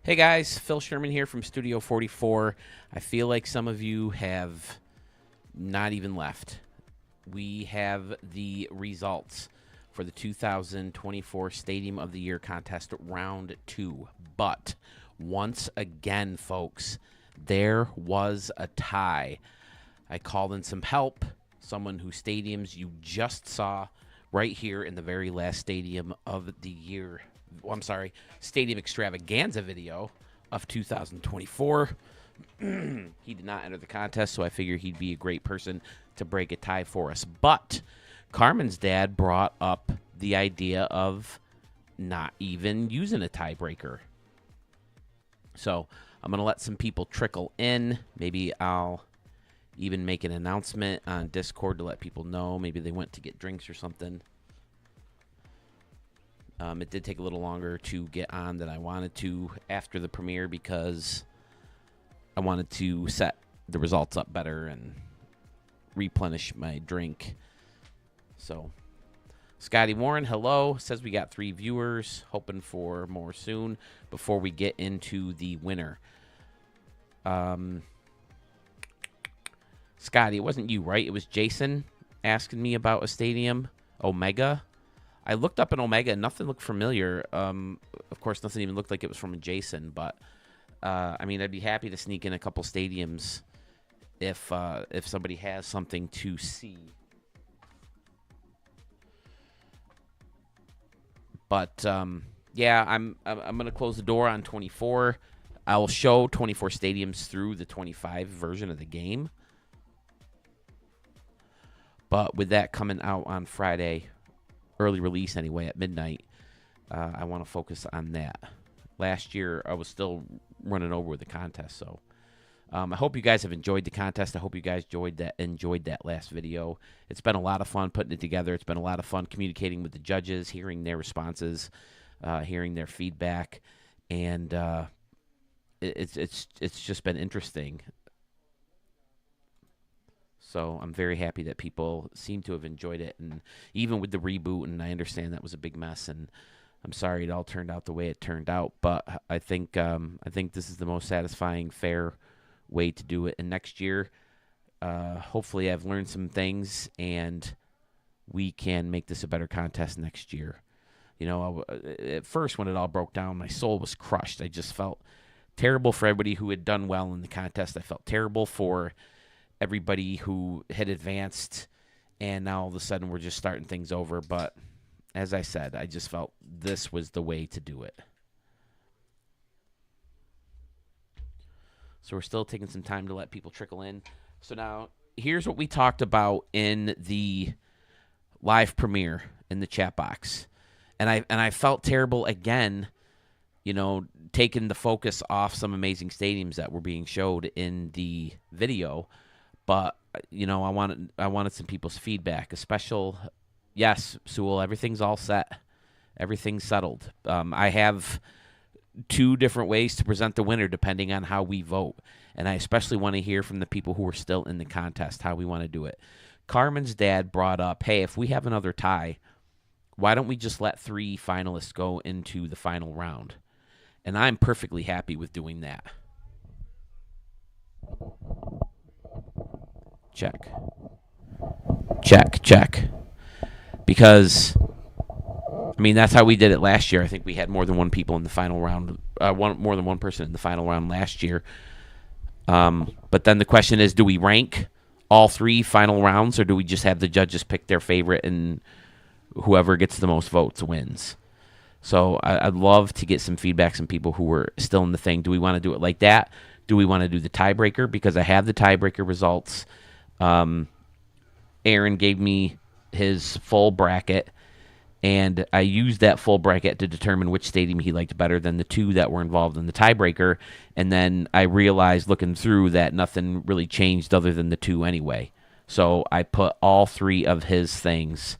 Hey guys, Phil Sherman here from Studio 44. I feel like some of you have not even left. We have the results for the 2024 Stadium of the Year Contest Round 2. But once again, folks, there was a tie. I called in some help, someone whose stadiums you just saw right here in the very last Stadium of the Year. Stadium Extravaganza video of 2024. He did not enter the contest, so I figured he'd be a great person to break a tie for us. But Carmen's dad brought up the idea of not even using a tiebreaker. So I'm going to let some people trickle in. Maybe I'll even make an announcement on Discord to let people know. Maybe they went to get drinks or something. It did take a little longer to get on than I wanted to after the premiere because I wanted to set the results up better and replenish my drink. So, Scotty Warren, hello. Says we got 3 viewers. Hoping for more soon before we get into the winner. Scotty, it wasn't you, right? It was Jason asking me about a stadium. Omega. I looked up in Omega and nothing looked familiar. Of course, nothing even looked like it was from Jason. But, I mean, I'd be happy to sneak in a couple stadiums if somebody has something to see. But, yeah, I'm going to close the door on 24. I'll show 24 stadiums through the 25 version of the game. But with that coming out on Friday, early release anyway, at midnight, I want to focus on that. Last year, I was still running over with the contest, so I hope you guys have enjoyed the contest. I hope you guys enjoyed that last video. It's been a lot of fun putting it together. It's been a lot of fun communicating with the judges, hearing their responses, hearing their feedback, and it's just been interesting. So I'm very happy that people seem to have enjoyed it, and even with the reboot, and I understand that was a big mess, and I'm sorry it all turned out the way it turned out, but I think this is the most satisfying, fair way to do it. And next year, hopefully I've learned some things, and we can make this a better contest next year. You know, at first when it all broke down, my soul was crushed. I just felt terrible for everybody who had done well in the contest. I felt terrible for everybody who had advanced, and now all of a sudden we're just starting things over. But as I said, I just felt this was the way to do it. So we're still taking some time to let people trickle in. So now here's what we talked about in the live premiere in the chat box. And I felt terrible again, you know, taking the focus off some amazing stadiums that were being showed in the video. But, you know, I wanted some people's feedback. A special, yes, Sewell, everything's all set. Everything's settled. I have 2 different ways to present the winner depending on how we vote. And I especially want to hear from the people who are still in the contest how we want to do it. Carmen's dad brought up, hey, if we have another tie, why don't we just let 3 finalists go into the final round? And I'm perfectly happy with doing that. Check. Because, I mean, that's how we did it last year. I think we had more than 1 people in the final round, more than 1 person in the final round last year. But then the question is, do we rank all 3 final rounds, or do we just have the judges pick their favorite and whoever gets the most votes wins? So I'd love to get some feedback from people who were still in the thing. Do we want to do it like that? Do we want to do the tiebreaker? Because I have the tiebreaker results. Aaron gave me his full bracket, and I used that full bracket to determine which stadium he liked better than the 2 that were involved in the tiebreaker. And then I realized looking through that nothing really changed other than the 2 anyway. So I put all 3 of his things.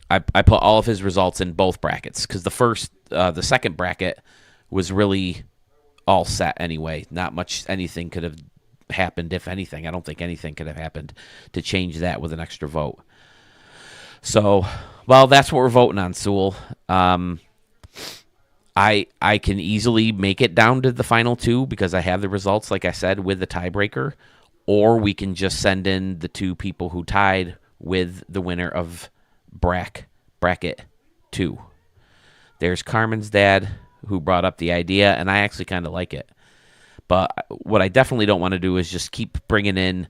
I put all of his results in both brackets because the second bracket was really all set anyway. Not much anything could have happened, if anything. I don't think anything could have happened to change that with an extra vote. So, well, that's what we're voting on, Sewell. I can easily make it down to the final two because I have the results, like I said, with the tiebreaker, or we can just send in the two people who tied with the winner of bracket 2. There's Carmen's dad who brought up the idea, and I actually kind of like it. But what I definitely don't want to do is just keep bringing in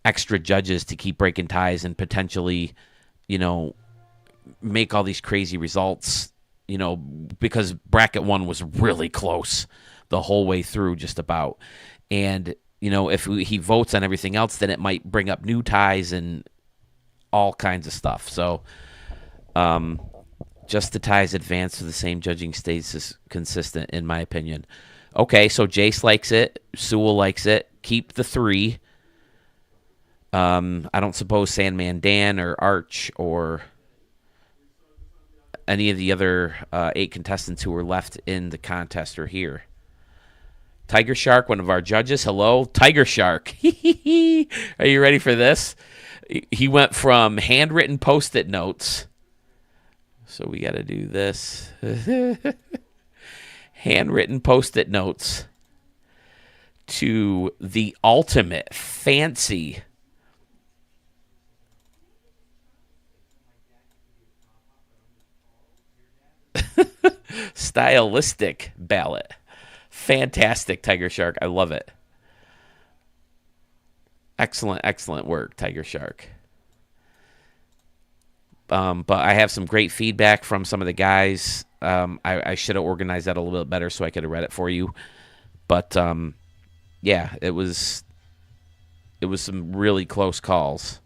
extra judges to keep breaking ties and potentially, make all these crazy results, because bracket 1 was really close the whole way through just about. And, if he votes on everything else, then it might bring up new ties and all kinds of stuff. So, just the ties advance to the same judging stays is consistent, in my opinion. Okay, so Jace likes it. Sewell likes it. Keep the 3. I don't suppose Sandman Dan or Arch or any of the other 8 contestants who were left in the contest are here. Tiger Shark, one of our judges. Hello, Tiger Shark. Are you ready for this? He went from handwritten Post-it notes. So we got to do this. Handwritten Post-it notes to the ultimate fancy stylistic ballot. Fantastic, Tiger Shark. I love it. Excellent work, Tiger Shark. But I have some great feedback from some of the guys. I should have organized that a little bit better so I could have read it for you. But yeah, it was some really close calls.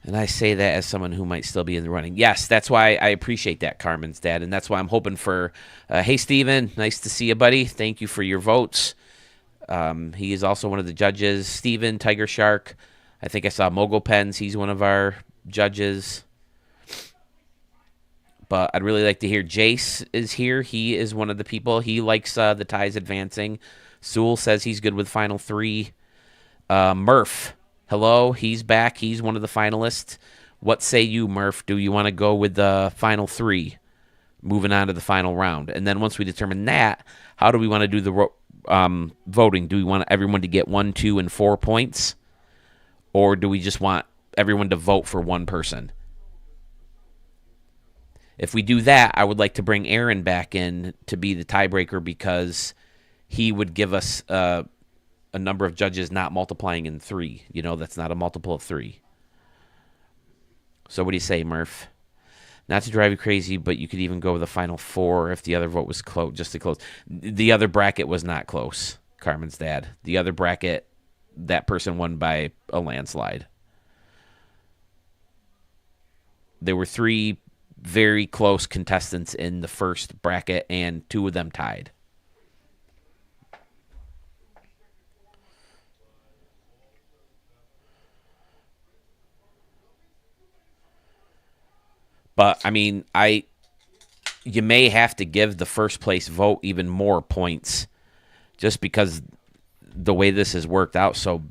And I say that as someone who might still be in the running. Yes, that's why I appreciate that, Carmen's dad. And that's why I'm hoping for, hey, Steven, nice to see you, buddy. Thank you for your votes. He is also one of the judges. Steven, Tiger Shark. I think I saw Mogul Pens. He's one of our judges. But I'd really like to hear Jace is here. He is one of the people. He likes the ties advancing. Sewell says he's good with final 3. Murph. Hello, he's back. He's one of the finalists. What say you, Murph? Do you want to go with the final 3, moving on to the final round? And then once we determine that, how do we want to do the voting? Do we want everyone to get 1, 2, and 4 points? Or do we just want everyone to vote for one person? If we do that, I would like to bring Aaron back in to be the tiebreaker because he would give us a number of judges not multiplying in 3. That's not a multiple of 3. So what do you say, Murph? Not to drive you crazy, but you could even go with the final 4 if the other vote was close, just to close. The other bracket was not close, Carmen's dad. The other bracket, that person won by a landslide. There were 3 very close contestants in the first bracket, and 2 of them tied. But, I mean, you may have to give the first place vote even more points just because the way this has worked out so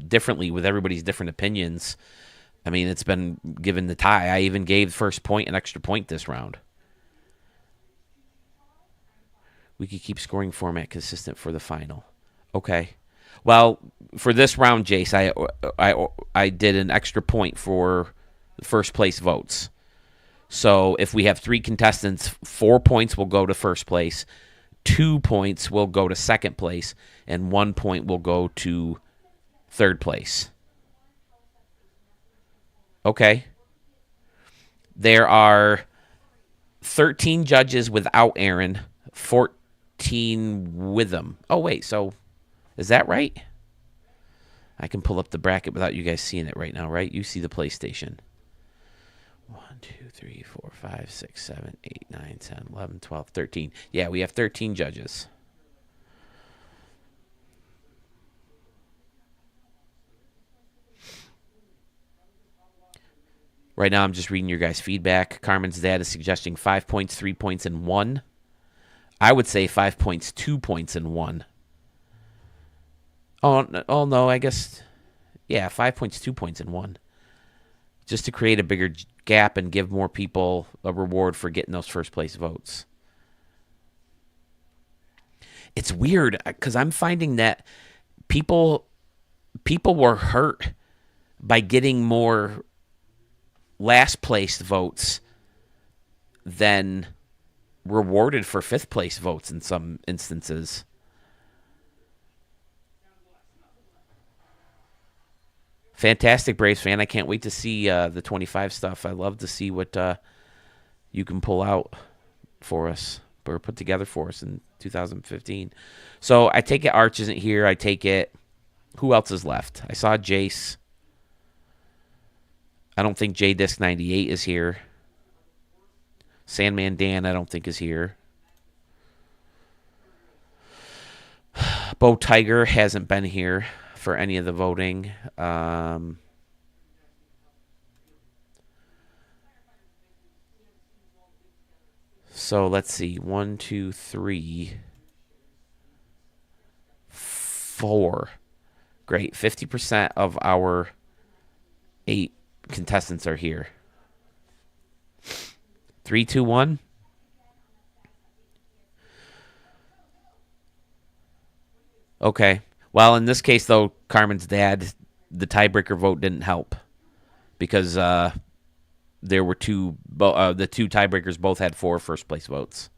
differently with everybody's different opinions. I mean, it's been given the tie. I even gave first point an extra point this round. We could keep scoring format consistent for the final. Okay. Well, for this round, Jace, I did an extra point for first place votes. So if we have 3 contestants, 4 points will go to first place, 2 points will go to second place, and 1 point will go to third place. Okay. There are 13 judges without Aaron, 14 with them. Oh, wait, so is that right? I can pull up the bracket without you guys seeing it right now, right? You see the PlayStation. 1, 2, 3, 4, 5, 6, 7, 8, 9, 10, 11, 12, 13. Yeah, we have 13 judges. Right now, I'm just reading your guys' feedback. Carmen's dad is suggesting 5 points, 3 points, and 1. I would say 5 points, 2 points, and 1. Oh no, I guess, yeah, 5 points, 2 points, and 1. Just to create a bigger gap and give more people a reward for getting those first place votes. It's weird because I'm finding that people were hurt by getting more last place votes than rewarded for fifth place votes in some instances. Fantastic Braves fan. I can't wait to see the 25 stuff. I love to see what you can pull out for us or put together for us in 2015. So I take it Arch isn't here. I take it. Who else is left? I saw Jace. I don't think J-Disc 98 is here. Sandman Dan, I don't think is here. Bo Tiger hasn't been here for any of the voting. So let's see. 1, 2, 3, 4. Great. 50% of our 8 contestants are here. 3, 2, 1. Okay. Well, in this case, though, Carmen's dad, the tiebreaker vote didn't help because there were the two tiebreakers both had 4 first place votes.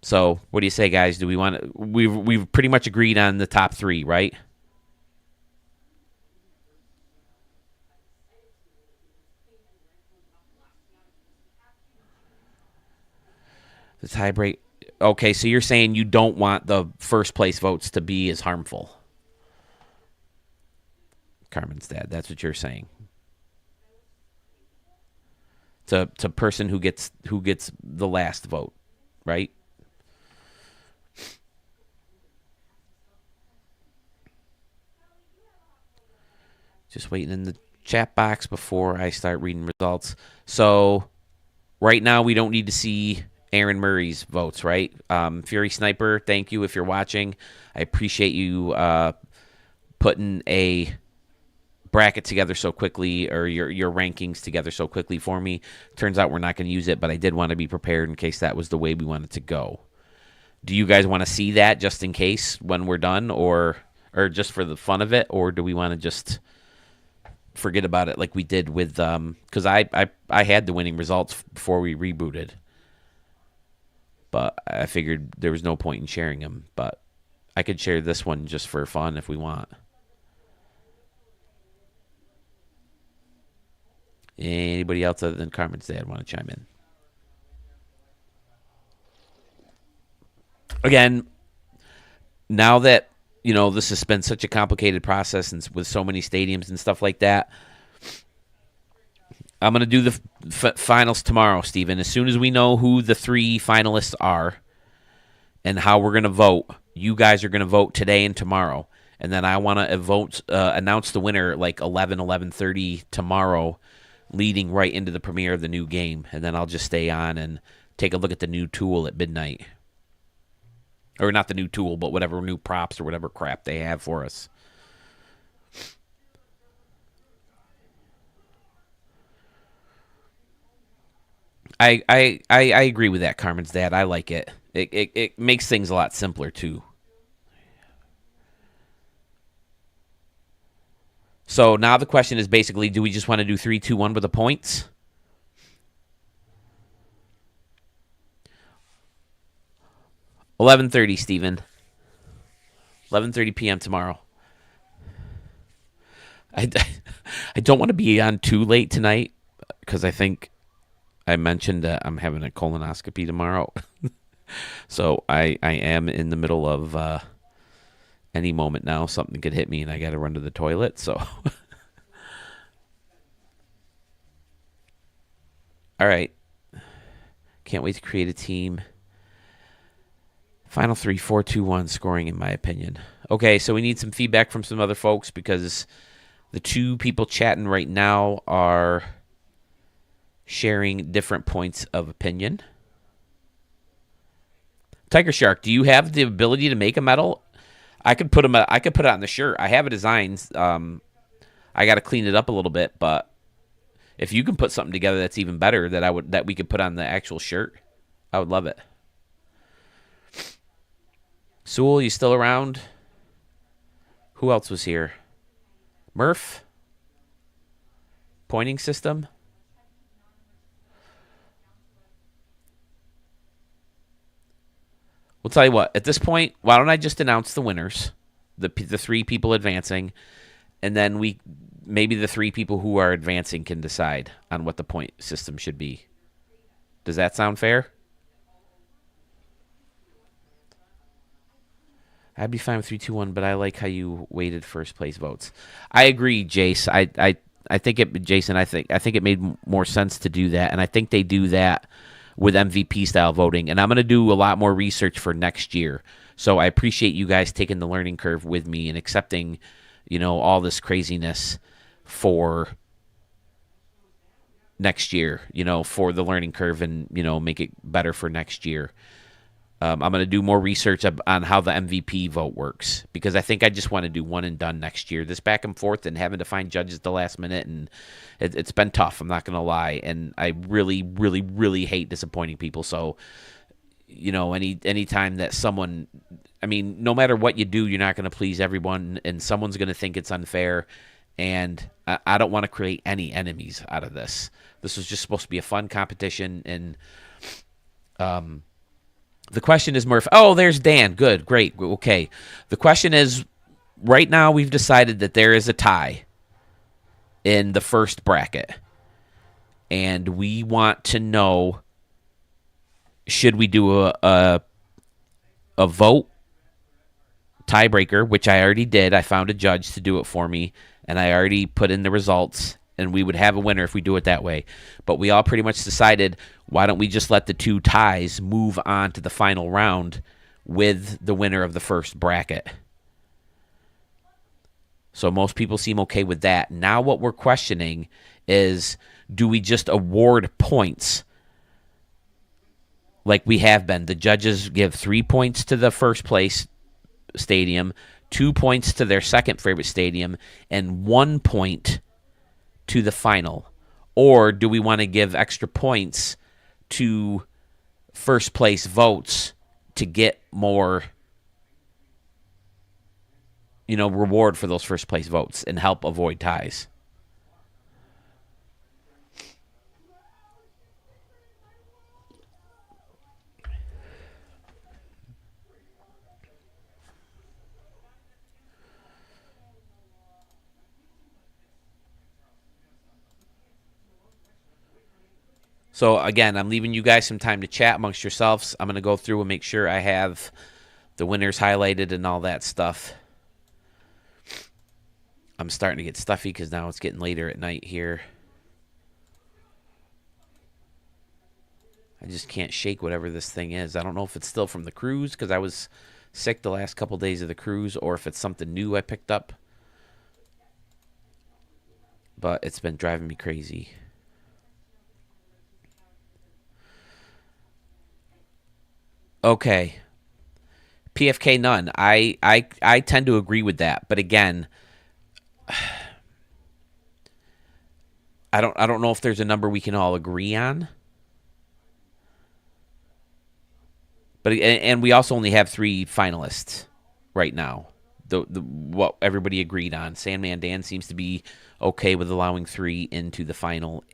So, what do you say, guys? Do we want to? We've pretty much agreed on the top 3, right? The tiebreak. Okay, so you're saying you don't want the first place votes to be as harmful. Carmen's dad. That's what you're saying. To person who gets the last vote, right? Just waiting in the chat box before I start reading results. So right now we don't need to see Aaron Murray's votes, right? Fury Sniper, thank you if you're watching. I appreciate you putting a bracket together so quickly, or your rankings together so quickly for me. Turns out we're not going to use it, but I did want to be prepared in case that was the way we wanted to go. Do you guys want to see that just in case when we're done, or just for the fun of it, or do we want to just forget about it like we did with because I had the winning results before we rebooted, but I figured there was no point in sharing them. But I could share this one just for fun if we want. Anybody else other than Carmen's dad want to chime in? Again, now that this has been such a complicated process and with so many stadiums and stuff like that, I'm going to do the finals tomorrow, Steven. As soon as we know who the 3 finalists are and how we're going to vote, you guys are going to vote today and tomorrow. And then I want to announce the winner like 11:30 tomorrow, leading right into the premiere of the new game. And then I'll just stay on and take a look at the new tool at midnight. Or not the new tool, but whatever new props or whatever crap they have for us. I agree with that, Carmen's dad. I like it. It makes things a lot simpler, too. So now the question is basically, do we just want to do 3, 2, 1 with the points? $11:30, Steven. 11:30 p.m. tomorrow. I don't want to be on too late tonight because I think I mentioned that I'm having a colonoscopy tomorrow. So I am in the middle of any moment now. Something could hit me and I got to run to the toilet. So, all right. Can't wait to create a team. Final 3, 4, 2, 1 scoring, in my opinion. Okay, so we need some feedback from some other folks because the 2 people chatting right now are sharing different points of opinion. Tiger Shark, do you have the ability to make a medal? I could put it on the shirt. I have a design. I got to clean it up a little bit, but if you can put something together that's even better that we could put on the actual shirt, I would love it. Sewell, you still around? Who else was here? Murph? Pointing system? We'll tell you what. At this point, why don't I just announce the winners, the 3 people advancing, and then maybe the 3 people who are advancing can decide on what the point system should be. Does that sound fair? I'd be fine with 3, 2, 1, but I like how you weighted first place votes. I agree, Jace. I think it made more sense to do that, and I think they do that with MVP style voting. And I'm going to do a lot more research for next year. So I appreciate you guys taking the learning curve with me and accepting, all this craziness for next year, for the learning curve and, make it better for next year. I'm going to do more research on how the MVP vote works because I think I just want to do one and done next year. This back and forth and having to find judges at the last minute, and it's been tough. I'm not going to lie, and I really, really, really hate disappointing people. So, any time that someone, no matter what you do, you're not going to please everyone, and someone's going to think it's unfair. And I don't want to create any enemies out of this. This was just supposed to be a fun competition, and the question is, Murph. Oh, there's Dan. Good, great, okay. The question is, right now we've decided that there is a tie in the first bracket, and we want to know, should we do a vote tiebreaker, which I already did. I found a judge to do it for me, and I already put in the results, and we would have a winner if we do it that way. But we all pretty much decided, why don't we just let the 2 ties move on to the final round with the winner of the first bracket? So most people seem okay with that. Now what we're questioning is, do we just award points like we have been? The judges give 3 points to the first place stadium, 2 points to their second favorite stadium, and 1 point to the final. Or do we want to give extra points to first place votes to get more, reward for those first place votes and help avoid ties? So, again, I'm leaving you guys some time to chat amongst yourselves. I'm going to go through and make sure I have the winners highlighted and all that stuff. I'm starting to get stuffy because now it's getting later at night here. I just can't shake whatever this thing is. I don't know if it's still from the cruise because I was sick the last couple days of the cruise, or if it's something new I picked up. But it's been driving me crazy. Okay. PFK none. I tend to agree with that, but again, I don't know if there's a number we can all agree on. But and we also only have 3 finalists right now. The what everybody agreed on. Sandman Dan seems to be okay with allowing 3 into the final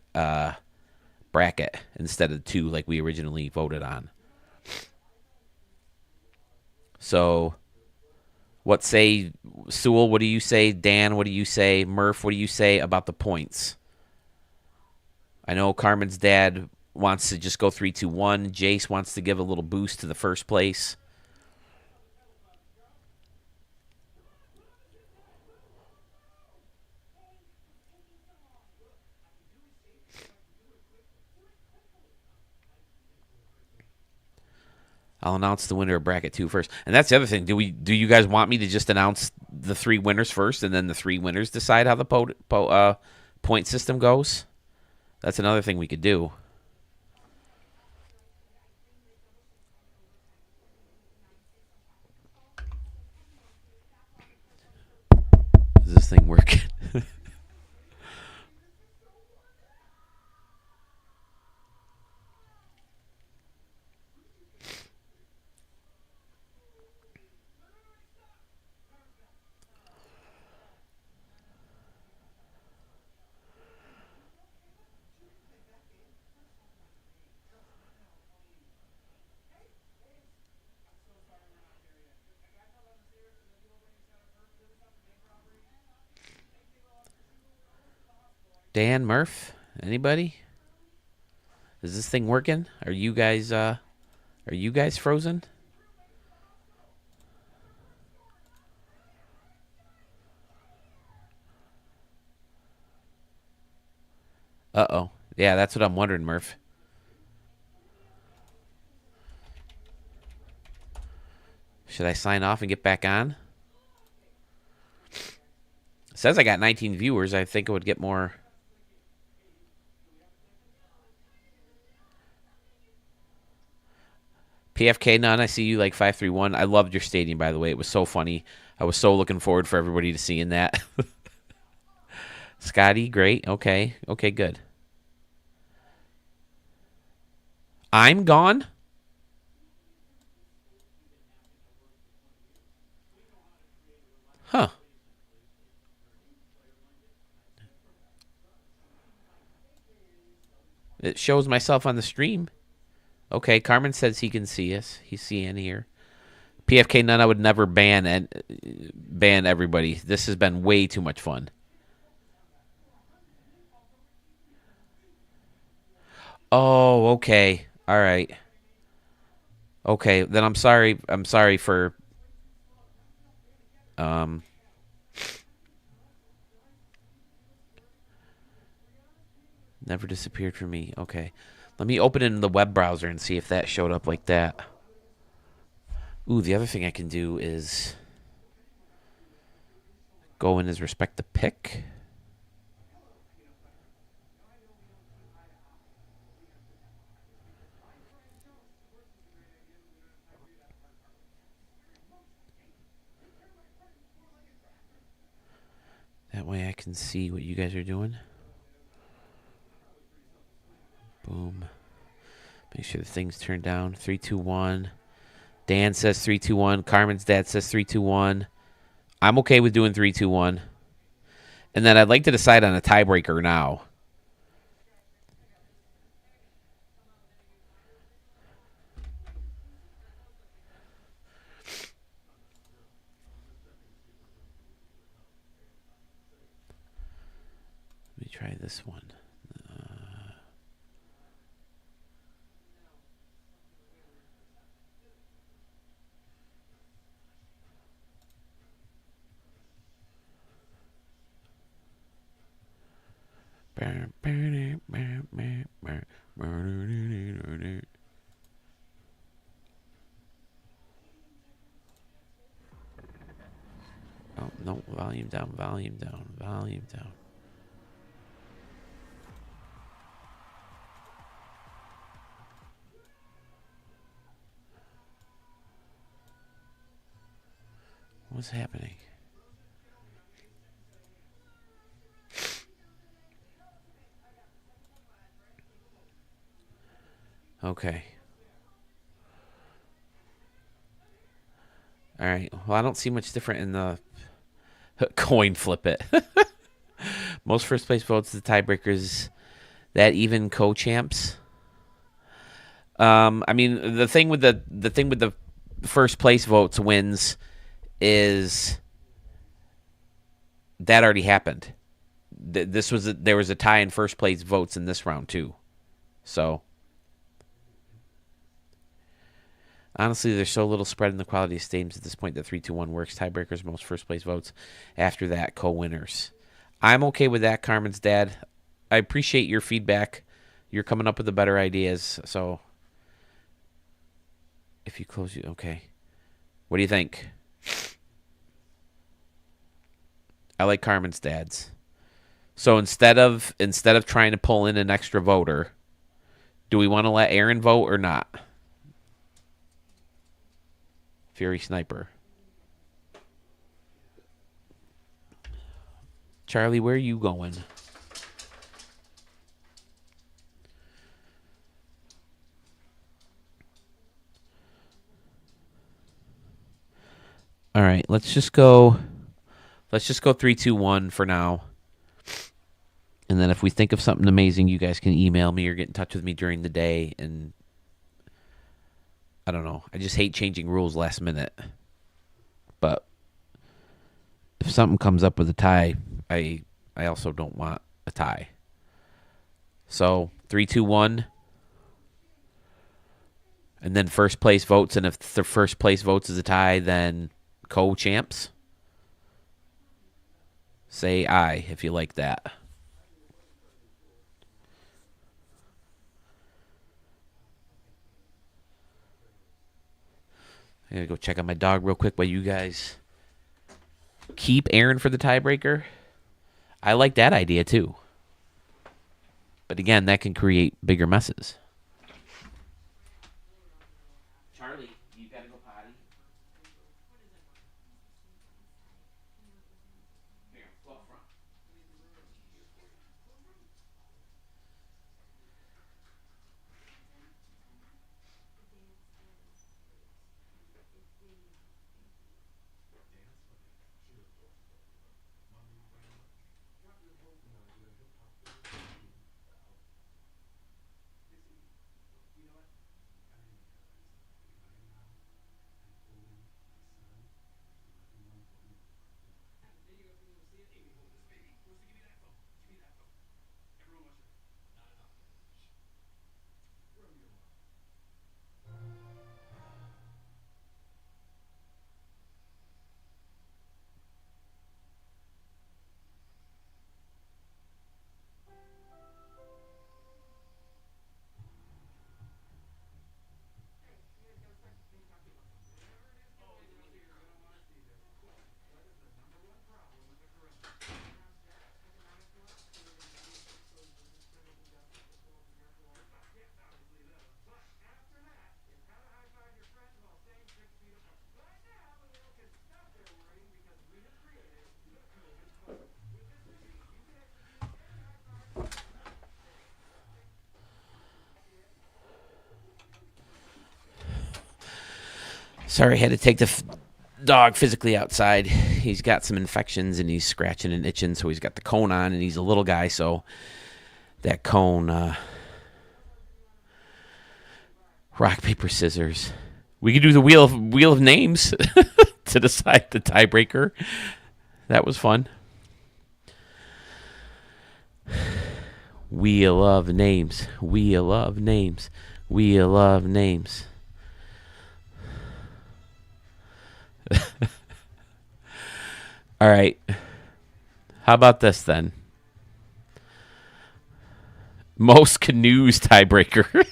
bracket instead of 2 like we originally voted on. So, what say, Sewell, what do you say? Dan, what do you say? Murph, what do you say about the points? I know Carmen's dad wants to just go 3, 2, 1. Jace wants to give a little boost to the first place. I'll announce the winner of bracket 2 first. And that's the other thing. Do you guys want me to just announce the 3 winners first, and then the 3 winners decide how the point system goes? That's another thing we could do. this thing working? Dan, Murph, anybody? Is this thing working? Are you guys frozen? Uh-oh. Yeah, that's what I'm wondering, Murph. Should I sign off and get back on? It says I got 19 viewers. I think it would get more. PFK, none. I see you like 531. I loved your stadium, by the way. It was so funny. I was so looking forward for everybody to seeing that. Scotty, great. Okay. Okay, good. I'm gone? Huh. It shows myself on the stream. Okay, Carmen says he can see us. He's seeing here. PFK, none. I would never ban everybody. This has been way too much fun. Oh, okay. All right. Okay, then I'm sorry. I'm sorry for never disappeared from me. Okay. Let me open it in the web browser and see if that showed up like that. Ooh, the other thing I can do is go in as respect to pick. That way I can see what you guys are doing. Boom. Make sure the thing's turned down. 3, 2, 1. Dan says 3, 2, 1. Carmen's dad says 3, 2, 1. I'm okay with doing 3, 2, 1. And then I'd like to decide on a tiebreaker now. Let me try this one. Oh, no, volume down, volume down, volume down. What's happening? Okay. All right. Well, I don't see much different in the coin flip it. Most first place votes, the tiebreakers, that even co-champs. I mean, the thing with the first place votes wins is that already happened. There was a tie in first place votes in this round too. So honestly, there's so little spread in the quality of stadiums at this point that 3, 2, 1 works. Tiebreakers, most first place votes. After that, co-winners. I'm okay with that, Carmen's dad. I appreciate your feedback. You're coming up with the better ideas. So if you close, okay. What do you think? I like Carmen's dad's. So instead of trying to pull in an extra voter, do we want to let Aaron vote or not? Fury Sniper. Charlie, where are you going? All right, let's just go 3, 2, 1 for now. And then if we think of something amazing, you guys can email me or get in touch with me during the day. And I don't know. I just hate changing rules last minute. But if something comes up with a tie, I also don't want a tie. So 3, 2, 1. And then first place votes. And if the first place votes is a tie, then co-champs. Say aye if you like that. I gotta go check on my dog real quick while you guys keep Aaron for the tiebreaker. I like that idea too. But again, that can create bigger messes. Charlie, you gotta go potty. Here, go up front. Sorry, I had to take the dog physically outside. He's got some infections and he's scratching and itching, so he's got the cone on, and he's a little guy, so that cone, rock, paper, scissors. We could do the wheel of names to decide the tiebreaker. That was fun. Wheel of names. Wheel of names. Wheel of names. All right. How about this then? Most canoes tiebreaker.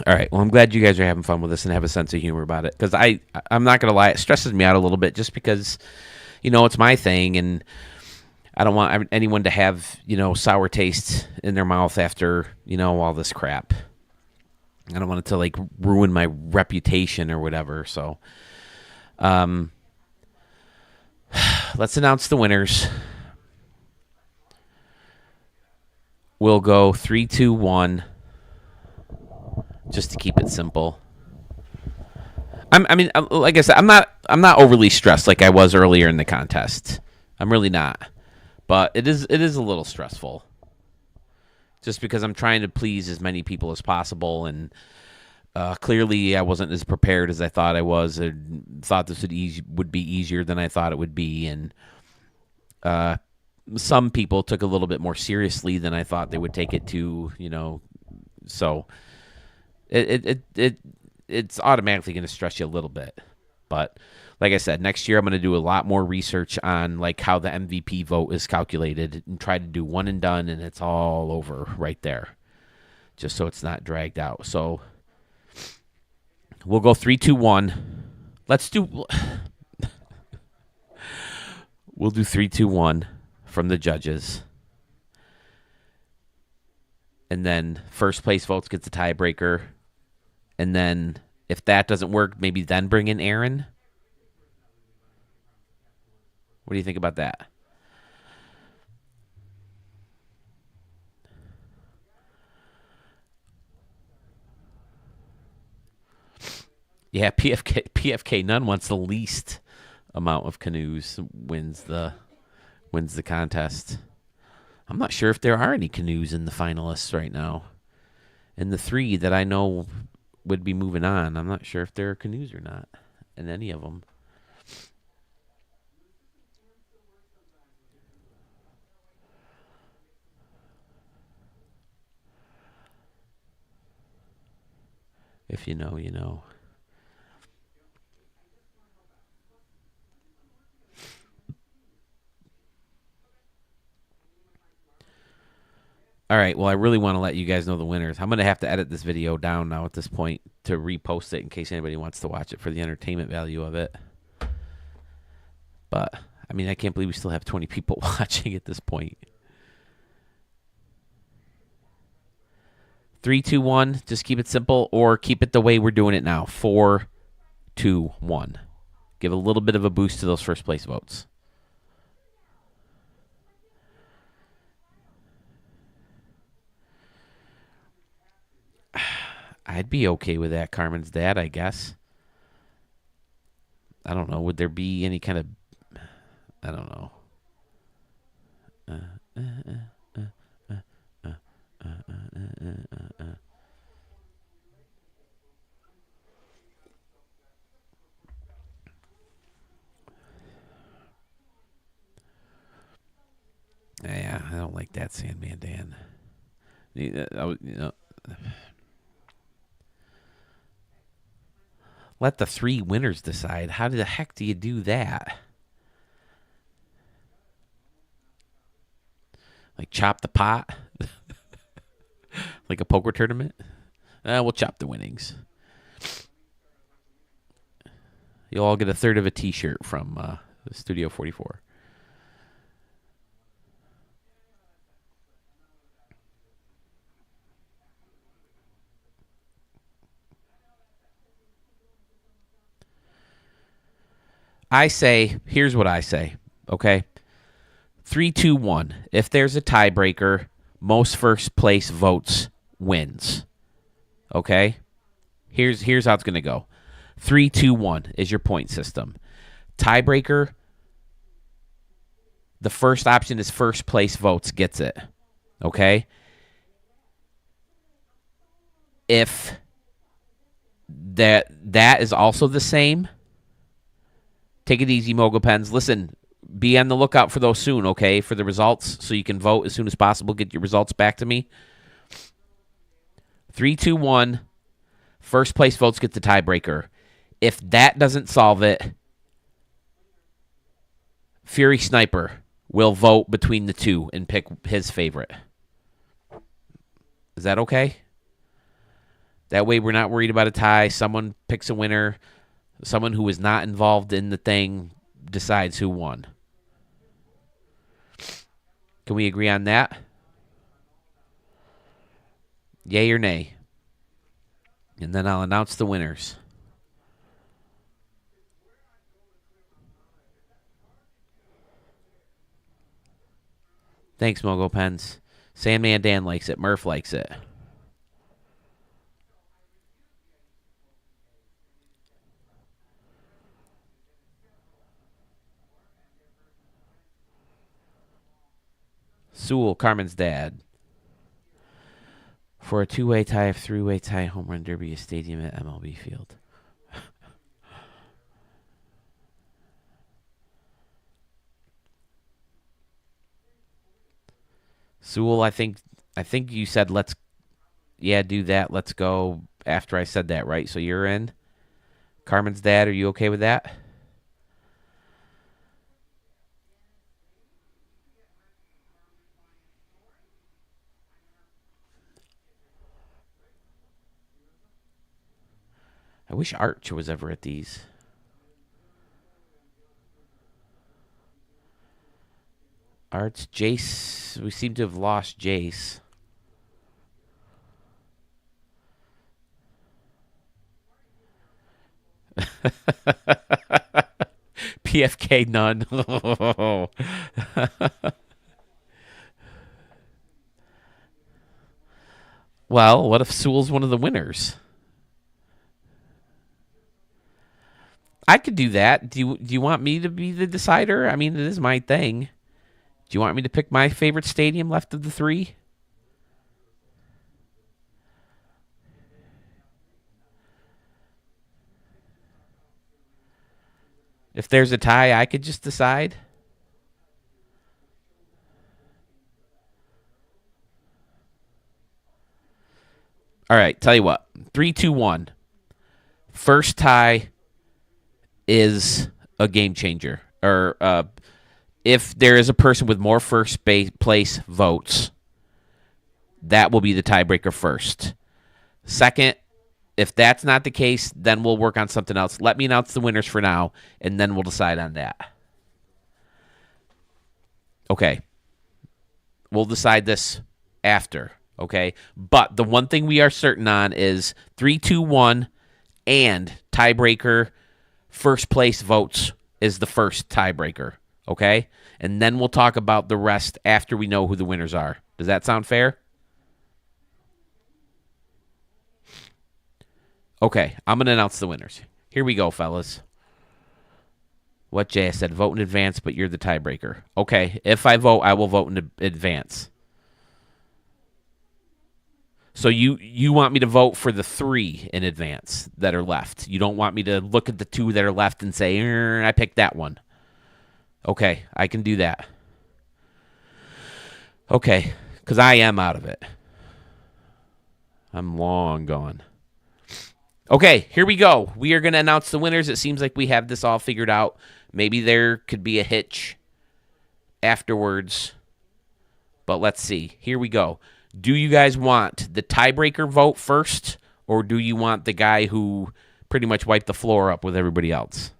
All right. Well, I'm glad you guys are having fun with this and have a sense of humor about it. Because I'm not going to lie, it stresses me out a little bit just because, it's my thing. And I don't want anyone to have, sour taste in their mouth after, all this crap. I don't want it to, ruin my reputation or whatever. So, let's announce the winners. We'll go 3, 2, 1. Just to keep it simple. Like I said, I'm not overly stressed like I was earlier in the contest. I'm really not, but it is a little stressful. Just because I'm trying to please as many people as possible, and clearly I wasn't as prepared as I thought I was. I thought this would be easier than I thought it would be, and some people took a little bit more seriously than I thought they would take it to. So. It's automatically going to stress you a little bit. But like I said, next year I'm going to do a lot more research on how the MVP vote is calculated and try to do one and done, and it's all over right there, just so it's not dragged out. So we'll go 3, 2, 1. We'll do 3, 2, 1 from the judges. And then first place votes gets the tiebreaker. And then if that doesn't work, maybe then bring in Aaron. What do you think about that? Yeah, PFK none wants the least amount of canoes wins the contest. I'm not sure if there are any canoes in the finalists right now. And the 3 that I know would be moving on, I'm not sure if there are canoes or not in any of them. If you know, you know. All right, well, I really want to let you guys know the winners. I'm going to have to edit this video down now at this point to repost it in case anybody wants to watch it for the entertainment value of it. But, I mean, I can't believe we still have 20 people watching at this point. 3, 2, 1, just keep it simple, or keep it the way we're doing it now. 4, 2, 1. Give a little bit of a boost to those first place votes. I'd be okay with that, Carmen's dad, I guess. I don't know. Would there be any kind of... I don't know. Yeah, I don't like that, Sandman Dan. Let the 3 winners decide. How the heck do you do that? Like chop the pot? Like a poker tournament? We'll chop the winnings. You'll all get a third of a t-shirt from Studio 44. I say, here's what I say, okay? 3, 2, 1. If there's a tiebreaker, most first place votes wins. Okay? Here's how it's going to go. 3, 2, 1 is your point system. Tiebreaker, the first option is first place votes gets it. Okay? If that is also the same, take it easy, Mogul Pens. Listen, be on the lookout for those soon, okay, for the results, so you can vote as soon as possible. Get your results back to me. 3, 2, 1. First place votes get the tiebreaker. If that doesn't solve it, Fury Sniper will vote between the 2 and pick his favorite. Is that okay? That way we're not worried about a tie. Someone picks a winner. Someone who is not involved in the thing decides who won. Can we agree on that? Yay or nay? And then I'll announce the winners. Thanks, Mogul Pens. Sandman Dan likes it. Murph likes it. Sewell, Carmen's dad. For a 2-way tie, a 3-way tie, home run derby, a stadium at MLB Field. Sewell, I think you said do that. Let's go after I said that, right? So you're in. Carmen's dad, are you okay with that? I wish Arch was ever at these. Arch, Jace. We seem to have lost Jace. PFK, none. Well, what if Sewell's one of the winners? I could do that. Do you want me to be the decider? I mean, it is my thing. Do you want me to pick my favorite stadium left of the three? If there's a tie, I could just decide. All right, tell you what. 3, 2, 1. First tie is a game changer. Or if there is a person with more first place votes, that will be the tiebreaker first. Second, if that's not the case, then we'll work on something else. Let me announce the winners for now, and then we'll decide on that. Okay. We'll decide this after, okay? But the one thing we are certain on is 3, 2, 1, and tiebreaker first place votes is the first tiebreaker, okay? And then we'll talk about the rest after we know who the winners are. Does that sound fair? Okay, I'm going to announce the winners. Here we go, fellas. What Jay I said, vote in advance, but you're the tiebreaker. Okay, if I vote, I will vote in advance. So you want me to vote for the 3 in advance that are left. You don't want me to look at the 2 that are left and say, I picked that one. Okay, I can do that. Okay, because I am out of it. I'm long gone. Okay, here we go. We are going to announce the winners. It seems like we have this all figured out. Maybe there could be a hitch afterwards. But let's see. Here we go. Do you guys want the tiebreaker vote first, or do you want the guy who pretty much wiped the floor up with everybody else?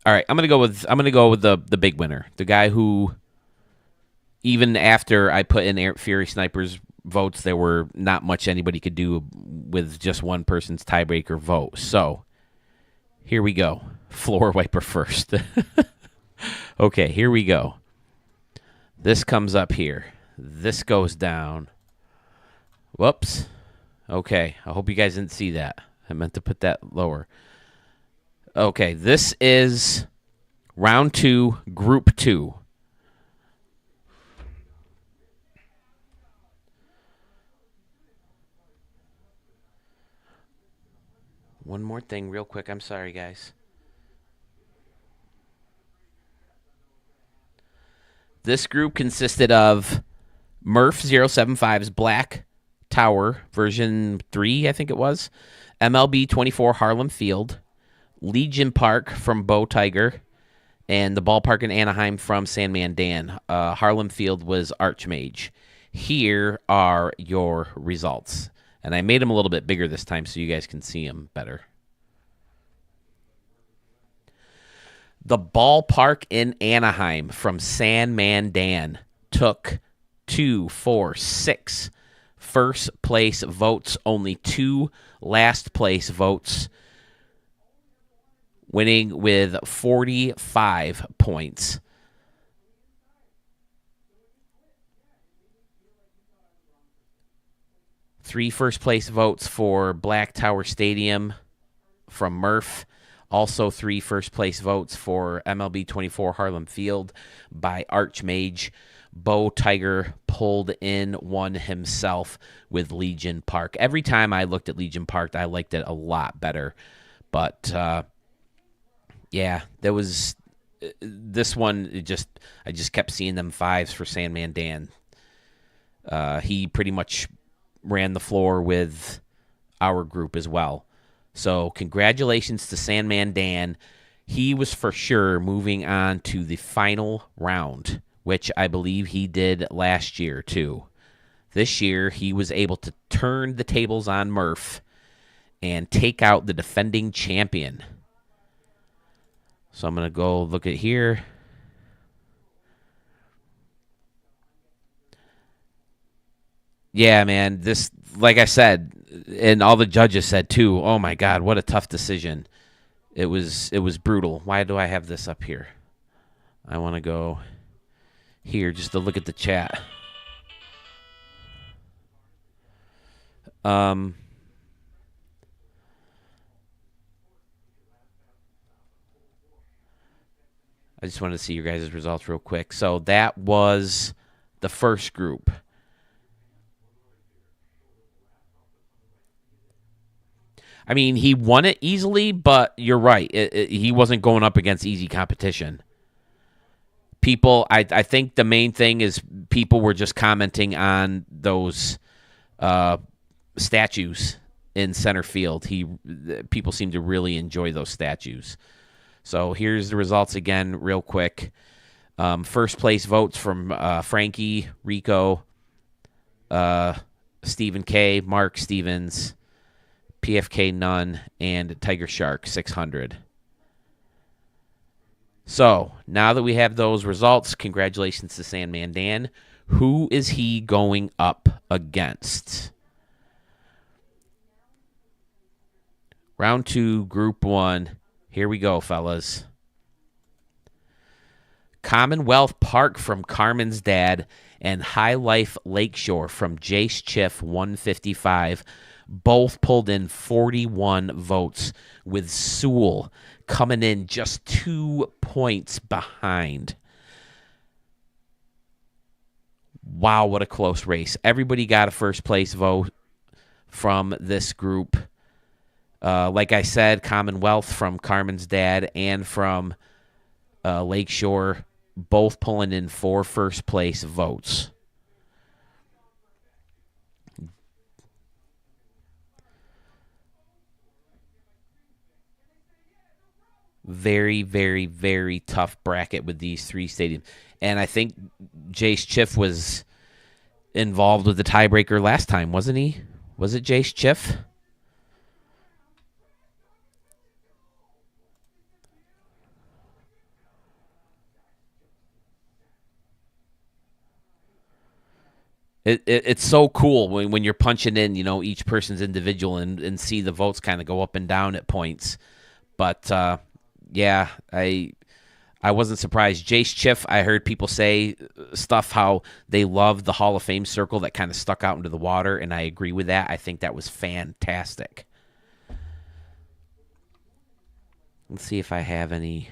All right, I'm gonna go with the big winner, the guy who, even after I put in Fury Sniper's votes, there were not much anybody could do with just one person's tiebreaker vote. So here we go. Floor wiper first. Okay, here we go. This comes up here. This goes down. Whoops. Okay, I hope you guys didn't see that. I meant to put that lower. Okay, this is round 2, group 2. One more thing real quick. I'm sorry, guys. This group consisted of Murph 075's Black Tower, version 3, I think it was. MLB 24 Harlem Field. Legion Park from Bow Tiger. And the ballpark in Anaheim from Sandman Dan. Harlem Field was Archmage. Here are your results. And I made them a little bit bigger this time so you guys can see them better. The ballpark in Anaheim from Sandman Dan took 2, 4, 6 first place votes, only 2 last place votes, winning with 45 points. Three first place votes for Black Tower Stadium from Murph. Also 3 first place votes for MLB 24 Harlem Field by Archmage. Bow Tiger pulled in one himself with Legion Park. Every time I looked at Legion Park, I liked it a lot better. But, yeah, there was this one. I just kept seeing them 5s for Sandman Dan. He pretty much ran the floor with our group as well. So congratulations to Sandman Dan. He was for sure moving on to the final round, which I believe he did last year too. This year, he was able to turn the tables on Murph and take out the defending champion. So I'm going to go look at here. Yeah, man, this, like I said, and all the judges said too, oh my God, what a tough decision. It was brutal. Why do I have this up here? I want to go here just to look at the chat. I just wanted to see your guys' results real quick. So that was the first group. I mean, he won it easily, but you're right. He wasn't going up against easy competition. People, I think the main thing is people were just commenting on those statues in center field. People seem to really enjoy those statues. So here's the results again, real quick. First place votes from Frankie, Rico, Stephen K, Mark Stevens, PFK Nunn, and Tiger Shark 600. So now that we have those results, congratulations to Sandman Dan. Who is he going up against? Round 2, Group 1. Here we go, fellas. Commonwealth Park from Carmen's Dad and High Life Lakeshore from Jace Chiff 155. Both pulled in 41 votes, with Sewell coming in just 2 points behind. Wow, what a close race. Everybody got a first place vote from this group. Like I said, Commonwealth from Carmen's Dad and from Lakeshore, both pulling in 4 first place votes. Very, very, very tough bracket with these 3 stadiums. And I think Jace Chiff was involved with the tiebreaker last time, wasn't he? Was it Jace Chiff? It's so cool when you're punching in, each person's individual and see the votes kind of go up and down at points. But, yeah, I wasn't surprised. Jace Chiff, I heard people say stuff how they love the Hall of Fame circle that kind of stuck out into the water, and I agree with that. I think that was fantastic. Let's see if I have any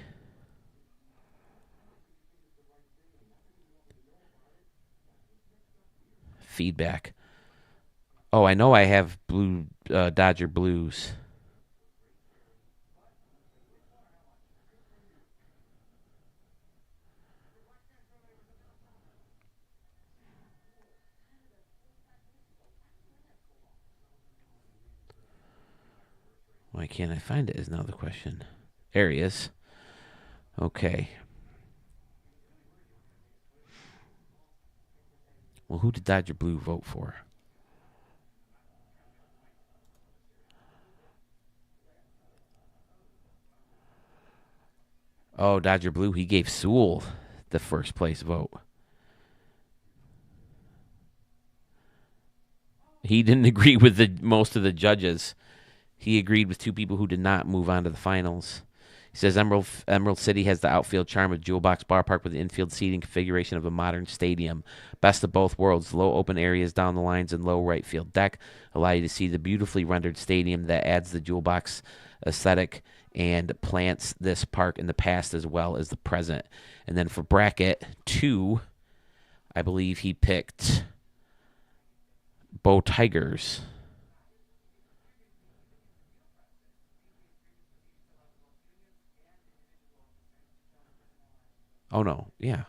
feedback. Oh, I know I have Dodger Blues. Why can't I find it is now the question. There he is. Okay. Well, who did Dodger Blue vote for? Oh, Dodger Blue, he gave Sewell the first place vote. He didn't agree with most of the judges. He agreed with 2 people who did not move on to the finals. He says Emerald City has the outfield charm of Jewel Box Ballpark with the infield seating configuration of a modern stadium. Best of both worlds. Low open areas down the lines and low right field deck allow you to see the beautifully rendered stadium that adds the Jewel Box aesthetic and plants this park in the past as well as the present. And then for bracket 2, I believe he picked Bow Tigers. Oh, no. Yeah.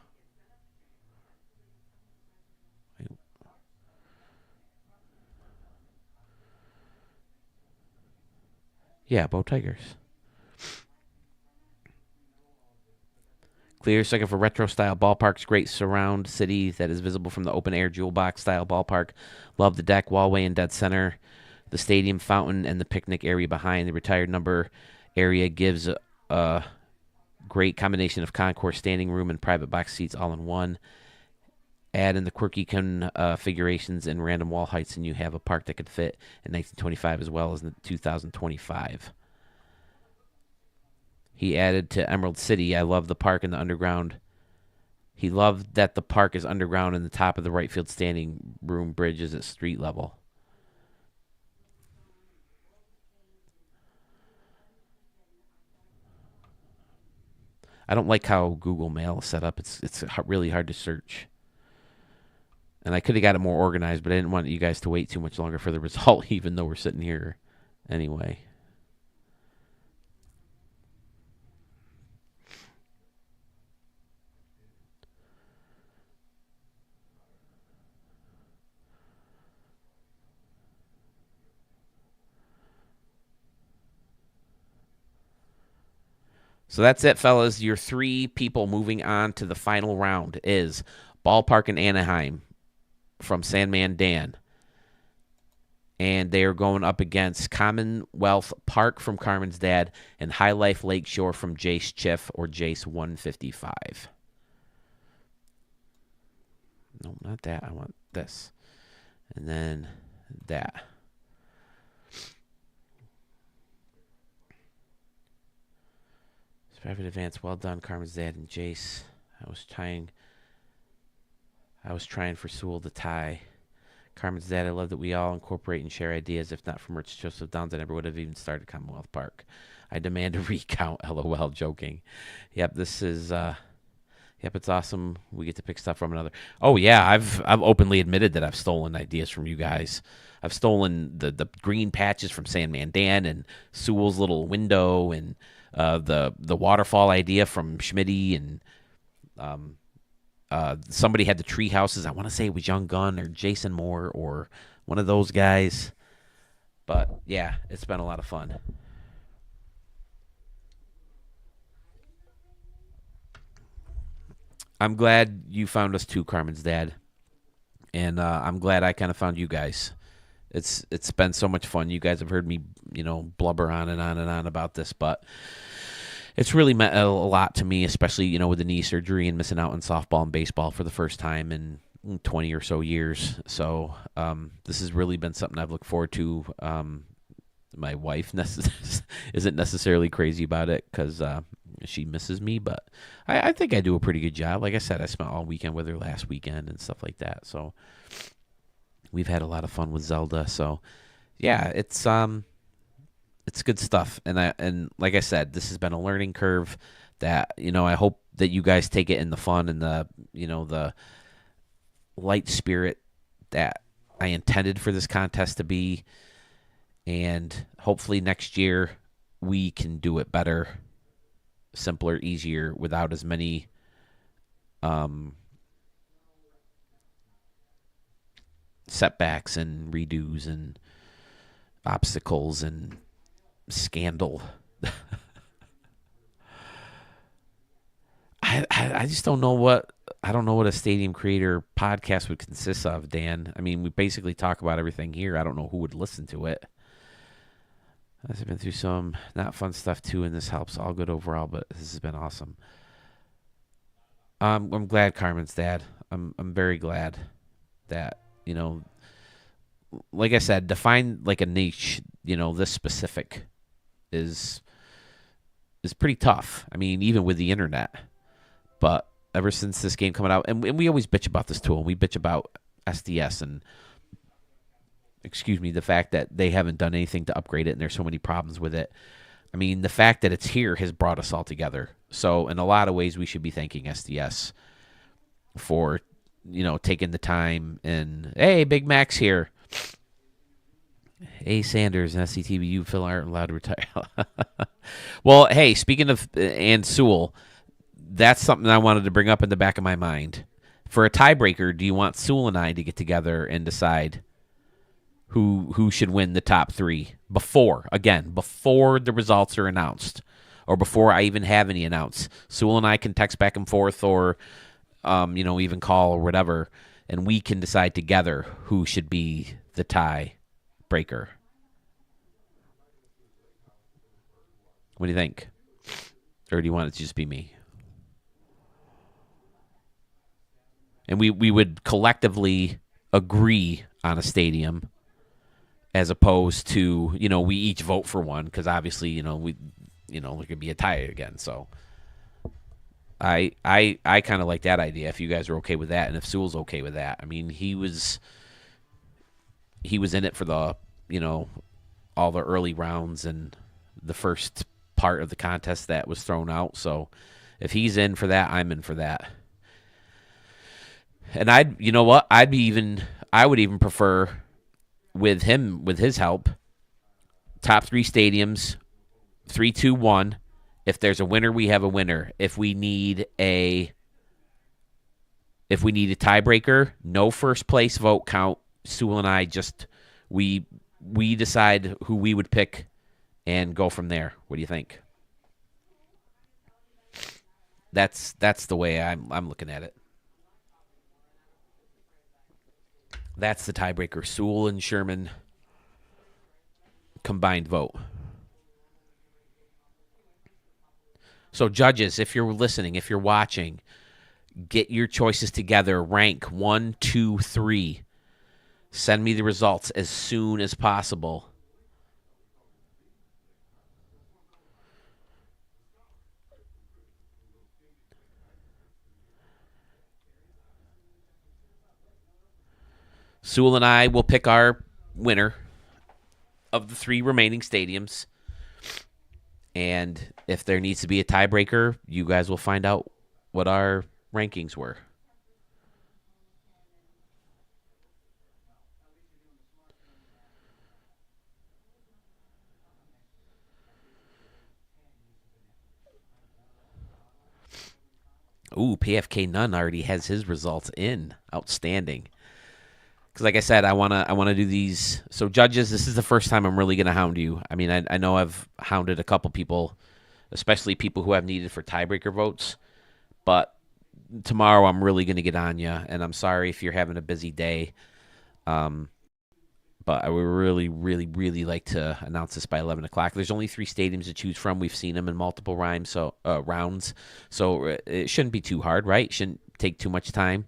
Yeah, Bow Tigers. Clear second for retro-style ballparks. Great surround city that is visible from the open-air Jewel Box-style ballpark. Love the deck, wallway, and dead center. The stadium fountain and the picnic area behind. The retired number area gives Great combination of concourse, standing room, and private box seats all in one. Add in the quirky configurations and random wall heights, and you have a park that could fit in 1925 as well as in 2025. He added to Emerald City, I love the park and the underground. He loved that the park is underground and the top of the right field standing room bridge is at street level. I don't like how Google Mail is set up. It's really hard to search. And I could have got it more organized, but I didn't want you guys to wait too much longer for the result, even though we're sitting here anyway. So that's it, fellas. Your 3 people moving on to the final round is Ballpark in Anaheim from Sandman Dan. And they are going up against Commonwealth Park from Carmen's dad and High Life Lakeshore from Jace Chiff or Jace 155. No, not that. I want this. And then that. Private advance, well done, Carmen's dad and Jace. I was trying for Sewell to tie. Carmen's dad, I love that we all incorporate and share ideas. If not for Rich Joseph Downs, I never would have even started Commonwealth Park. I demand a recount. LOL, joking. Yep, this is. Yep, it's awesome. We get to pick stuff from another. Oh yeah, I've openly admitted that I've stolen ideas from you guys. I've stolen the green patches from Sandman Dan and Sewell's little window and the waterfall idea from Schmitty and somebody had the tree houses. I want to say it was Young Gunn or Jason Moore or one of those guys. But yeah, it's been a lot of fun. I'm glad you found us too, Carmen's dad, and I'm glad I kind of found you guys. It's been so much fun. You guys have heard me, blubber on and on and on about this, but it's really meant a lot to me, especially with the knee surgery and missing out on softball and baseball for the first time in 20 or so years. So this has really been something I've looked forward to. My wife isn't necessarily crazy about it because she misses me, but I think I do a pretty good job. Like I said, I spent all weekend with her last weekend and stuff like that. So we've had a lot of fun with Zelda. So yeah, it's good stuff. And like I said, this has been a learning curve that, I hope that you guys take it in the fun and the light spirit that I intended for this contest to be. And hopefully next year we can do it better, simpler, easier, without as many setbacks and redos and obstacles and scandal. I just don't know what a Stadium Creator podcast would consist of, Dan. I mean, we basically talk about everything here. I don't know who would listen to it. I've been through some not fun stuff too, and this helps. All good overall, but this has been awesome. I'm glad Carmen's dad. I'm very glad that, like I said, define like a niche, this specific is pretty tough. I mean, even with the internet. But ever since this game coming out, and we always bitch about this tool, and we bitch about SDS and the fact that they haven't done anything to upgrade it and there's so many problems with it. I mean, the fact that it's here has brought us all together. So in a lot of ways, we should be thanking SDS for, taking the time and, hey, Big Mac's here. A. Sanders and SCTV, Phil aren't allowed to retire. Well, hey, speaking of and Sewell, that's something I wanted to bring up in the back of my mind. For a tiebreaker, do you want Sewell and I to get together and decide who should win the top 3 before the results are announced, or before I even have any announced? Sewell and I can text back and forth, or even call or whatever, and we can decide together who should be the tie breaker. What do you think? Or do you want it to just be me? And we would collectively agree on a stadium as opposed to, we each vote for one because obviously, there could be a tie again. So I kind of like that idea if you guys are okay with that and if Sewell's okay with that. I mean, he was in it for the, all the early rounds and the first part of the contest that was thrown out. So if he's in for that, I'm in for that. And I would even prefer with his help, top 3 stadiums, 3, 2, 1. If there's a winner, we have a winner. If we need a tiebreaker, no first place vote count. Sewell and I we decide who we would pick and go from there. What do you think? That's the way I'm looking at it. That's the tiebreaker. Sewell and Sherman combined vote. So judges, if you're listening, if you're watching, get your choices together. Rank 1, 2, 3. Send me the results as soon as possible. Sewell and I will pick our winner of the 3 remaining stadiums. And if there needs to be a tiebreaker, you guys will find out what our rankings were. Ooh, PFK Nunn already has his results in. Outstanding. Because like I said, I wanna do these. So judges, this is the first time I'm really gonna hound you. I mean, I know I've hounded a couple people, especially people who have needed for tiebreaker votes. But tomorrow I'm really gonna get on you, and I'm sorry if you're having a busy day. But I would really, really, really like to announce this by 11 o'clock. There's only 3 stadiums to choose from. We've seen them in multiple rounds, so it shouldn't be too hard, right? It shouldn't take too much time.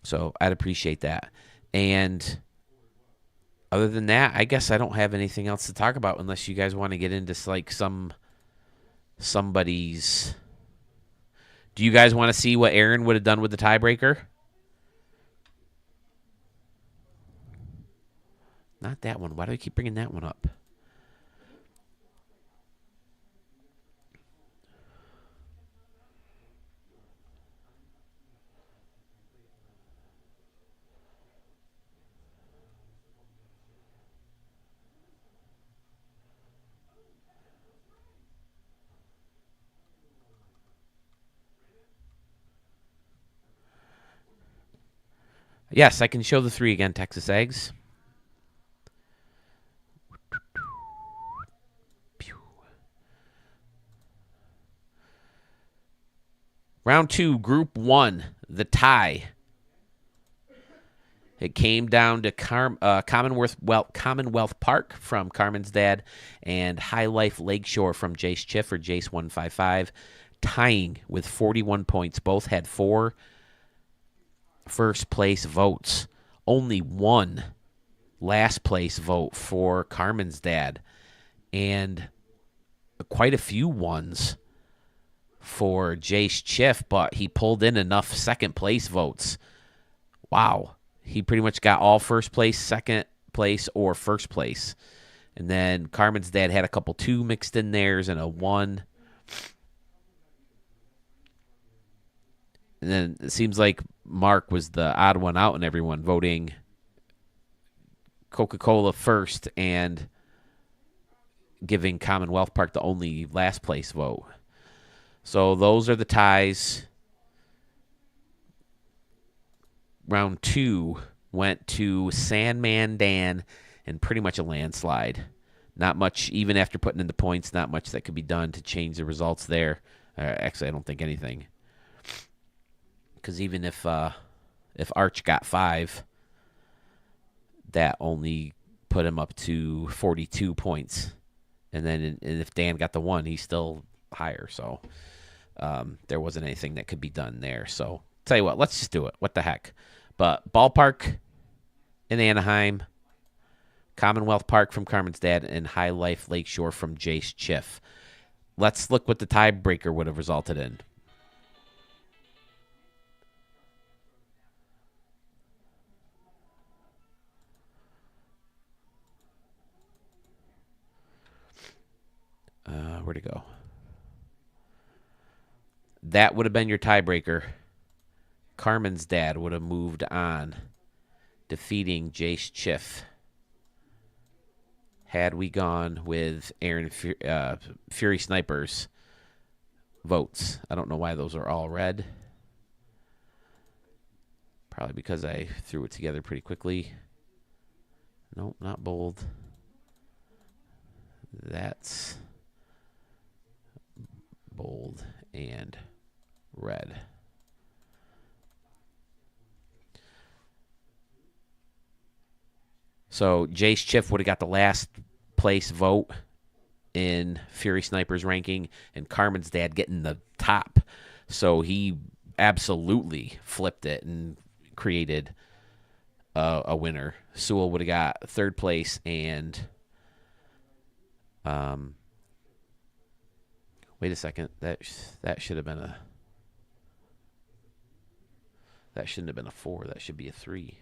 So I'd appreciate that. And other than that, I guess I don't have anything else to talk about unless you guys want to get into like somebody's. Do you guys want to see what Aaron would have done with the tiebreaker? Not that one. Why do I keep bringing that one up? Yes, I can show the 3 again, Texas Eggs. Round 2, Group 1, the tie. It came down to Commonwealth Park from Carmen's dad and High Life Lakeshore from Jace Chiff or Jace155, tying with 41 points. Both had 4 first place votes. Only 1 last place vote for Carmen's dad, and quite a few ones for Jace Chiff, but he pulled in enough second place votes. Wow. He pretty much got all first place, second place, or first place. And then Carmen's dad had a couple 2 mixed in theirs and a 1. And then it seems like Mark was the odd one out in everyone voting Coca-Cola first and giving Commonwealth Park the only last place vote. So those are the ties. Round 2 went to Sandman Dan and pretty much a landslide. Not much, even after putting in the points, not much that could be done to change the results there. Actually, I don't think anything. Because even if Arch got 5, that only put him up to 42 points And then and if Dan got the 1, he's still higher. So there wasn't anything that could be done there. So tell you what, let's just do it. What the heck? But Ballpark in Anaheim, Commonwealth Park from Carmen's dad, and High Life Lakeshore from Jace Chiff. Let's look what the tiebreaker would have resulted in. Where'd it go? That would have been your tiebreaker. Carmen's dad would have moved on, defeating Jace Chiff. Had we gone with Aaron Fury Snipers votes. I don't know why those are all red. Probably because I threw it together pretty quickly. Nope, not bold. That's bold and red. So Jace Chiff would have got the last place vote in Fury Snipers ranking, and Carmen's dad getting the top. So he absolutely flipped it and created a winner. Sewell would have got third place, and wait a second, that should have been a that shouldn't have been a 4. That should be a 3.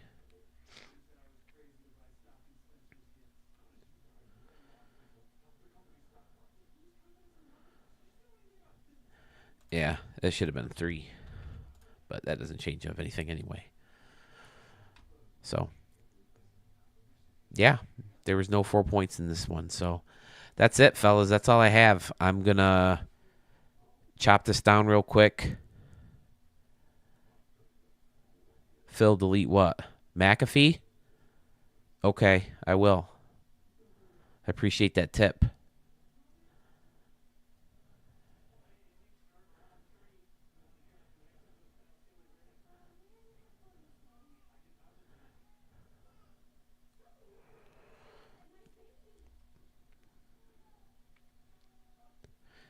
Yeah, that should have been 3. But that doesn't change up anything anyway. So, yeah, there was no 4 points in this one. So, that's it, fellas. That's all I have. I'm going to chop this down real quick. Phil, delete what? McAfee? Okay, I will. I appreciate that tip.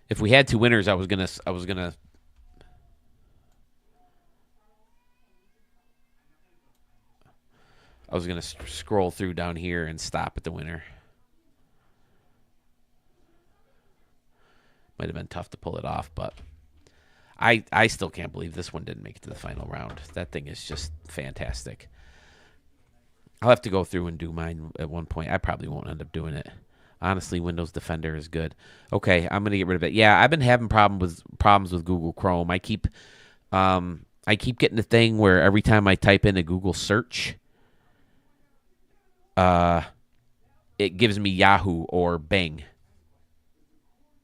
If we had 2 winners, I was gonna scroll through down here and stop at the winner. Might have been tough to pull it off, but I still can't believe this one didn't make it to the final round. That thing is just fantastic. I'll have to go through and do mine at one point. I probably won't end up doing it. Honestly, Windows Defender is good. Okay, I'm gonna get rid of it. Yeah, I've been having problems with Google Chrome. I keep getting the thing where every time I type in a Google search, it gives me Yahoo or Bing.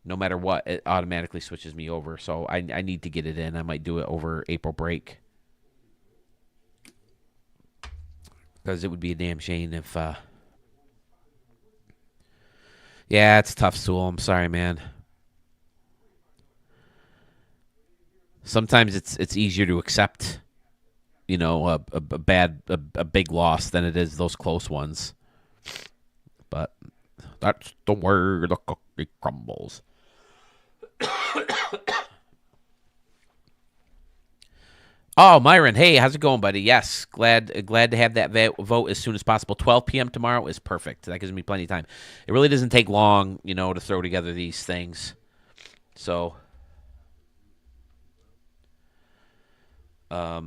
No matter what, it automatically switches me over. So I need to get it in. I might do it over April break. Because it would be a damn shame if... Yeah, it's tough, Sewell. I'm sorry, man. Sometimes it's easier to accept, a big loss than it is those close ones. But that's the way the cookie crumbles. Oh, Myron, hey, how's it going, buddy? Yes, glad to have that vote as soon as possible. 12 p.m. tomorrow is perfect. That gives me plenty of time. It really doesn't take long, to throw together these things. So, yeah,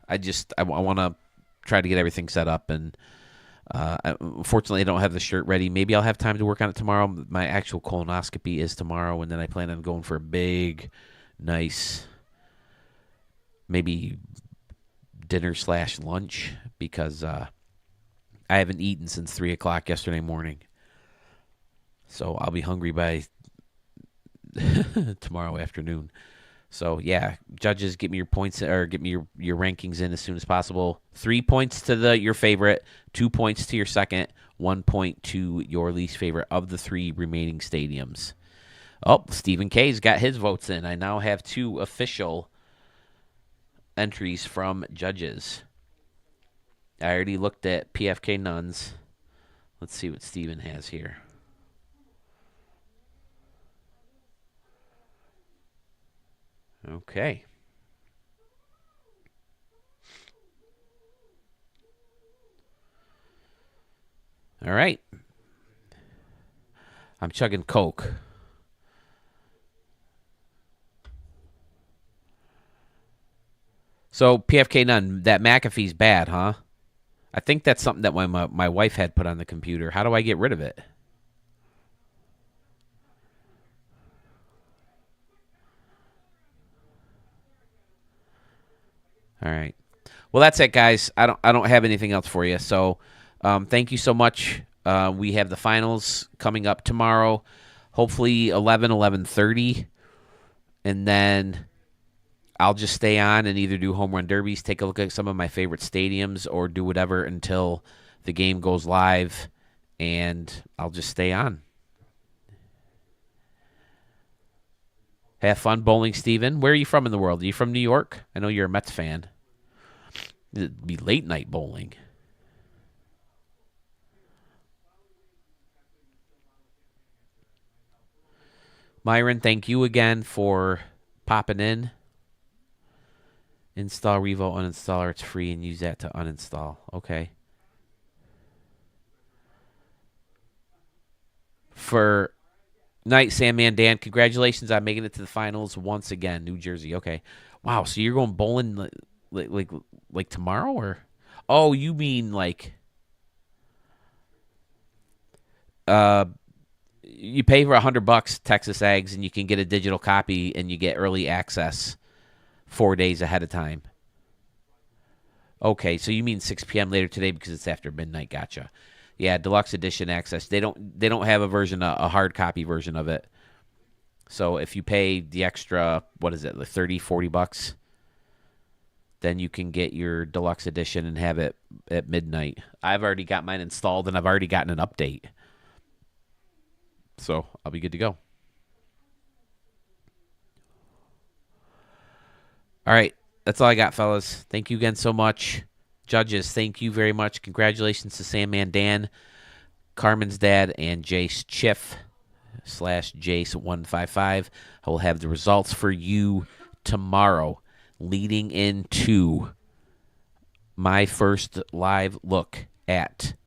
I want to try to get everything set up, and unfortunately, I don't have the shirt ready. Maybe I'll have time to work on it tomorrow. My actual colonoscopy is tomorrow, and then I plan on going for a big, nice, maybe dinner/lunch, because I haven't eaten since 3 o'clock yesterday morning. So I'll be hungry by tomorrow afternoon. So, yeah, judges, get me your points, or get me your rankings in as soon as possible. 3 points to your favorite, 2 points to your second, 1 point to your least favorite of the 3 remaining stadiums. Oh, Stephen K's got his votes in. I now have 2 official entries from judges. I already looked at PFK Nuns. Let's see what Steven has here. Okay. All right. I'm chugging Coke. So, PFK None, that McAfee's bad, huh? I think that's something that my wife had put on the computer. How do I get rid of it? All right. Well, that's it, guys. I don't have anything else for you. So, thank you so much. We have the finals coming up tomorrow, hopefully 11:30, and then I'll just stay on and either do home run derbies, take a look at some of my favorite stadiums, or do whatever until the game goes live, and I'll just stay on. Have fun bowling, Steven. Where are you from in the world? Are you from New York? I know you're a Mets fan. It'd be late night bowling. Myron, thank you again for popping in. Install Revo uninstaller. It's free and use that to uninstall. Okay. For night, Sandman Dan, congratulations on making it to the finals once again. New Jersey. Okay. Wow. So you're going bowling like tomorrow, or? Oh, you mean like uh you pay for $100 Texas Eggs and you can get a digital copy and you get early access 4 days ahead of time. Okay, so you mean 6 p.m. later today because it's after midnight. Gotcha. Yeah, deluxe edition access. They don't have a version, a hard copy version of it. So if you pay the extra, what is it, like $30-$40, then you can get your deluxe edition and have it at midnight. I've already got mine installed and I've already gotten an update. So I'll be good to go. All right. That's all I got, fellas. Thank you again so much. Judges, thank you very much. Congratulations to Sandman Dan, Carmen's dad, and Jace Chiff /Jace155. I will have the results for you tomorrow, leading into my first live look at